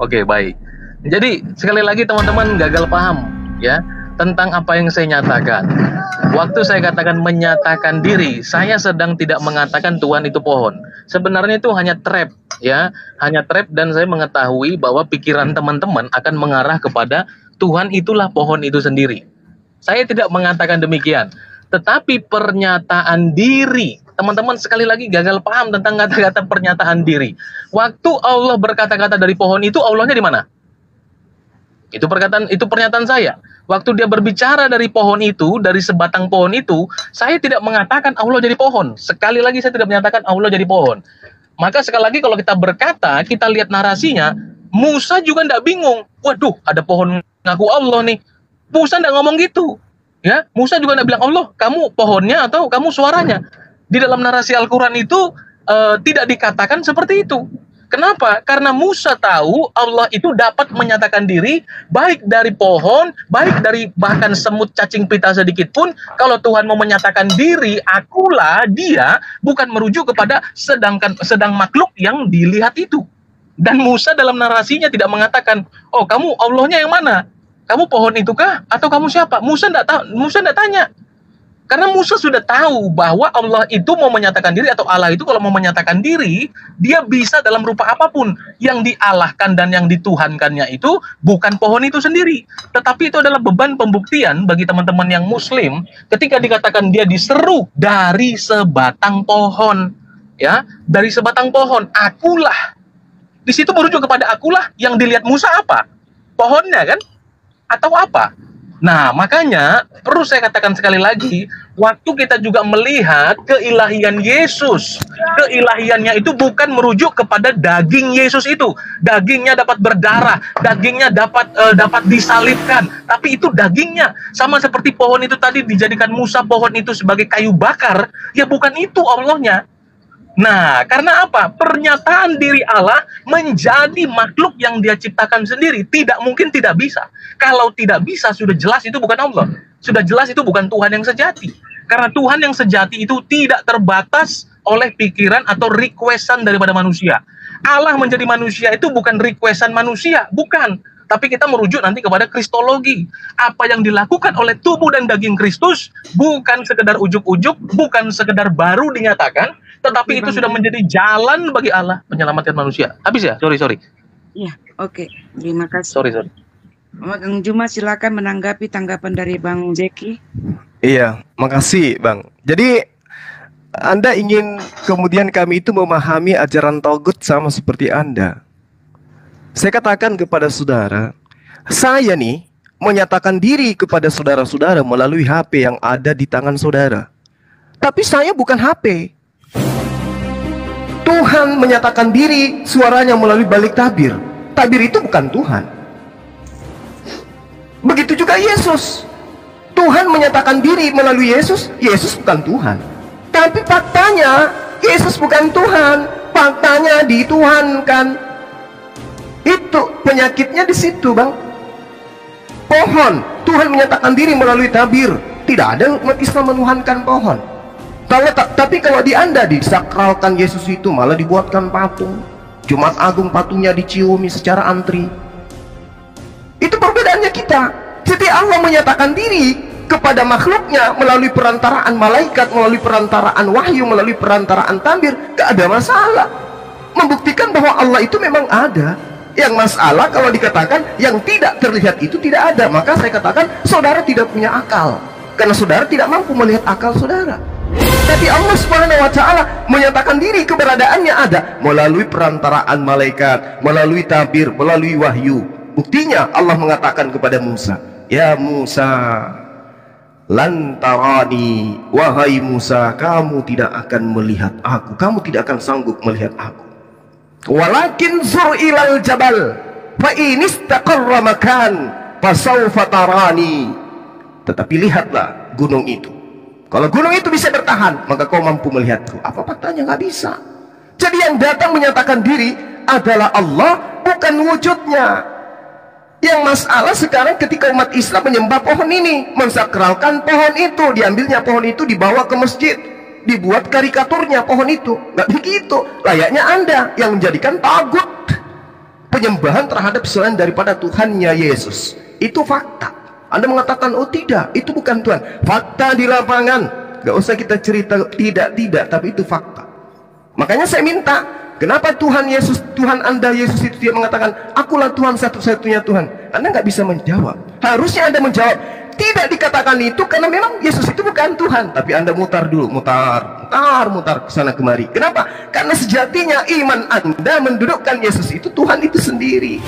Oke, baik. Jadi sekali lagi teman-teman gagal paham ya tentang apa yang saya nyatakan. Waktu saya katakan menyatakan diri, saya sedang tidak mengatakan Tuhan itu pohon. Sebenarnya itu hanya trap ya, hanya trap, dan saya mengetahui bahwa pikiran teman-teman akan mengarah kepada Tuhan itulah pohon itu sendiri. Saya tidak mengatakan demikian. Tetapi pernyataan diri, teman-teman sekali lagi gagal paham tentang kata-kata pernyataan diri. Waktu Allah berkata-kata dari pohon itu, Allahnya di mana? Itu pernyataan saya. Waktu dia berbicara dari pohon itu, dari sebatang pohon itu, saya tidak mengatakan Allah jadi pohon. Sekali lagi saya tidak menyatakan Allah jadi pohon. Maka sekali lagi kalau kita berkata, kita lihat narasinya, Musa juga tidak bingung. Waduh, ada pohon ngaku Allah nih. Musa tidak ngomong gitu. Ya, Musa juga tidak bilang Allah, kamu pohonnya atau kamu suaranya. Di dalam narasi Al-Quran itu tidak dikatakan seperti itu. Kenapa? Karena Musa tahu Allah itu dapat menyatakan diri baik dari pohon, baik dari bahkan semut cacing pita sedikit pun. Kalau Tuhan mau menyatakan diri, akulah dia, bukan merujuk kepada sedang makhluk yang dilihat itu. Dan Musa dalam narasinya tidak mengatakan, oh kamu Allahnya yang mana? Kamu pohon itu kah? Atau kamu siapa? Musa tidak tahu. Musa tidak tanya. Karena Musa sudah tahu bahwa Allah itu mau menyatakan diri, atau Allah itu kalau mau menyatakan diri, dia bisa dalam rupa apapun. Yang dialahkan dan yang dituhankannya itu bukan pohon itu sendiri. Tetapi itu adalah beban pembuktian bagi teman-teman yang Muslim ketika dikatakan dia diseru dari sebatang pohon. Ya, dari sebatang pohon. Akulah. Di situ merujuk kepada akulah. Yang dilihat Musa apa? Pohonnya kan? Atau apa? Nah, makanya perlu saya katakan sekali lagi, waktu kita juga melihat keilahian Yesus, keilahiannya itu bukan merujuk kepada daging Yesus itu. Dagingnya dapat berdarah, dagingnya dapat disalibkan, tapi itu dagingnya. Sama seperti pohon itu tadi dijadikan Musa pohon itu sebagai kayu bakar, ya bukan itu Allahnya. Nah, karena apa? Pernyataan diri Allah menjadi makhluk yang dia ciptakan sendiri. Tidak mungkin tidak bisa. Kalau tidak bisa, sudah jelas itu bukan Allah. Sudah jelas itu bukan Tuhan yang sejati. Karena Tuhan yang sejati itu tidak terbatas oleh pikiran atau requestan daripada manusia. Allah menjadi manusia itu bukan requestan manusia. Bukan. Tapi kita merujuk nanti kepada kristologi. Apa yang dilakukan oleh tubuh dan daging Kristus bukan sekedar ujuk-ujuk, bukan sekedar baru dinyatakan, tetapi itu sudah menjadi jalan bagi Allah menyelamatkan manusia. Habis ya? Sorry. Iya, oke. Terima kasih. Sorry. Bang Juma, silakan menanggapi tanggapan dari Bang Zeki. Iya, makasih Bang. Jadi Anda ingin kemudian kami itu memahami ajaran Taugut sama seperti Anda. Saya katakan kepada saudara, saya nih menyatakan diri kepada saudara-saudara melalui HP yang ada di tangan saudara. Tapi saya bukan HP. Tuhan menyatakan diri suaranya melalui balik tabir. Tabir itu bukan Tuhan. Begitu juga Yesus. Tuhan menyatakan diri melalui Yesus. Yesus bukan Tuhan. Tapi faktanya Yesus bukan Tuhan. Faktanya dituhankan. Itu penyakitnya di situ, Bang. Pohon, Tuhan menyatakan diri melalui tabir. Tidak ada umat Islam menuhankan pohon. Tapi kalau di Anda disakralkan Yesus itu, malah dibuatkan patung. Jumat Agung patungnya diciumi secara antri. Itu perbedaannya kita. Jadi Allah menyatakan diri kepada makhluknya melalui perantaraan malaikat, melalui perantaraan wahyu, melalui perantaraan tabir. Gak ada masalah. Membuktikan bahwa Allah itu memang ada. Yang masalah kalau dikatakan yang tidak terlihat itu tidak ada, maka saya katakan saudara tidak punya akal, karena saudara tidak mampu melihat akal saudara. Tapi Allah Subhanahu wa Ta'ala menyatakan diri keberadaannya ada melalui perantaraan malaikat, melalui tabir, melalui wahyu. Buktinya Allah mengatakan kepada Musa, ya Musa, lantarani, wahai Musa, kamu tidak akan melihat aku, kamu tidak akan sanggup melihat aku. Walakin zur ilal jabal fa in istaqarra makan fasawfa tarani. Tetapi lihatlah gunung itu. Kalau gunung itu bisa bertahan, maka kau mampu melihatku. Apa faktanya? Nggak bisa. Jadi yang datang menyatakan diri adalah Allah, bukan wujudnya. Yang masalah sekarang ketika umat Islam menyembah pohon ini, mensakralkan pohon itu, diambilnya pohon itu dibawa ke masjid, dibuat karikaturnya pohon itu. Nggak begitu. Layaknya Anda yang menjadikan tagut penyembahan terhadap selain daripada Tuhannya Yesus. Itu fakta. Anda mengatakan, oh tidak, itu bukan Tuhan. Fakta di lapangan. Gak usah kita cerita tidak, tapi itu fakta. Makanya saya minta, kenapa Tuhan Yesus, Tuhan Anda Yesus itu dia mengatakan, akulah Tuhan satu-satunya Tuhan. Anda nggak bisa menjawab. Harusnya Anda menjawab, tidak dikatakan itu karena memang Yesus itu bukan Tuhan. Tapi Anda mutar dulu, mutar ke sana kemari. Kenapa? Karena sejatinya iman Anda mendudukkan Yesus itu Tuhan itu sendiri.